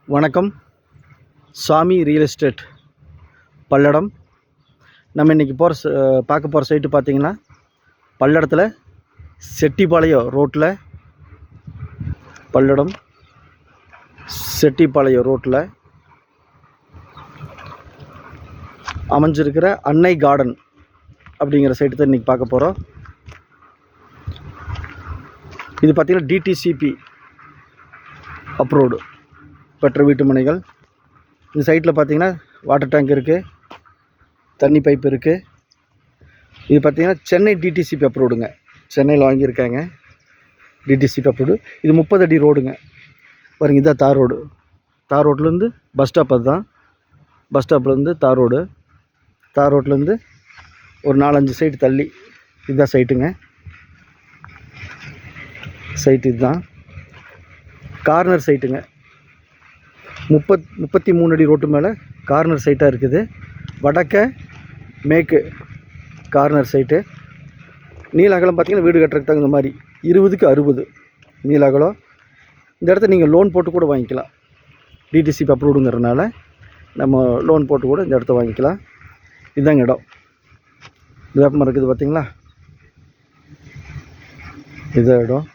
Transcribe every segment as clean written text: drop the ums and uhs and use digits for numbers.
வணக்கம். சாமி real estate Palladam. நம்ம இன்றைக்கி பார்க்க போகிற சைட்டு பார்த்திங்கன்னா பல்லடத்தில் செட்டிப்பாளையம் ரோட்டில், பல்லடம் செட்டிப்பாளையம் ரோட்டில் அமைஞ்சிருக்கிற அன்னை கார்டன் அப்படிங்கிற சைட்டு தான் இன்றைக்கி பார்க்க போகிறோம். இது பார்த்திங்கன்னா டிடிசிபி அப்ரூவ்டு பெற்ற வீட்டு மனைகள். இந்த சைட்டில் பார்த்திங்கன்னா வாட்டர் டேங்க் இருக்குது, தண்ணி பைப் இருக்குது. இது பார்த்திங்கன்னா சென்னை டிடிசிபி அப்ரூவ்டுங்க, சென்னையில் வாங்கியிருக்காங்க டிடிசிபி அப்ரூவ்டு. இது 30 அடி ரோடுங்க. பாருங்க, இதுதான் தார் ரோடு. தார் ரோட்லேருந்து பஸ் ஸ்டாப், அதுதான் பஸ் ஸ்டாப்லேருந்து தார் ரோடு. தார் ரோட்லேருந்து ஒரு 4-5 சைட்டு தள்ளி இதுதான் சைட்டுங்க. சைட்டு இதுதான் கார்னர் சைட்டுங்க. 33 அடி ரோட்டு மேலே கார்னர் சைட்டாக இருக்குது. வடக்க மேற்கு கார்னர் சைட்டு. நீல அகலம் பார்த்திங்கன்னா வீடு கட்டுறதுக்கு தகுந்த மாதிரி 20க்கு 60 நீல அகலம். இந்த இடத்த நீங்கள் லோன் போட்டு கூட வாங்கிக்கலாம். டிடிசிபி அப்ரூவ்டுங்கிறதுனால நம்ம லோன் போட்டு கூட இந்த இடத்த வாங்கிக்கலாம். இதுதாங்க இடம். வேப்பமரம் இருக்குது பார்த்திங்களா, இதுதான் இடம்.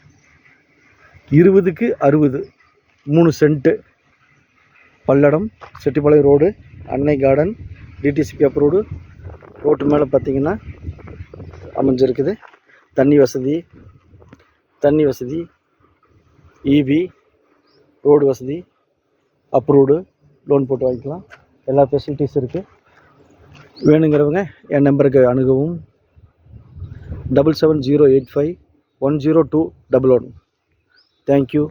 20க்கு 60 3 சென்ட்டு. பல்லடம் செட்டிப்பாளையம் ரோடு, அன்னை கார்டன், டிடிசிபி அப்ரூவ்டு. ரோட்டு மேலே பார்த்திங்கன்னா அமைஞ்சிருக்குது. தண்ணி வசதி, இபி, ரோடு வசதி, அப்ரூவ்டு. லோன் போட்டு வாங்கிக்கலாம். எல்லா ஃபெசிலிட்டிஸ் இருக்குது. வேணுங்கிறவங்க என் நம்பருக்கு அணுகவும். 7708510211. தேங்க்யூ.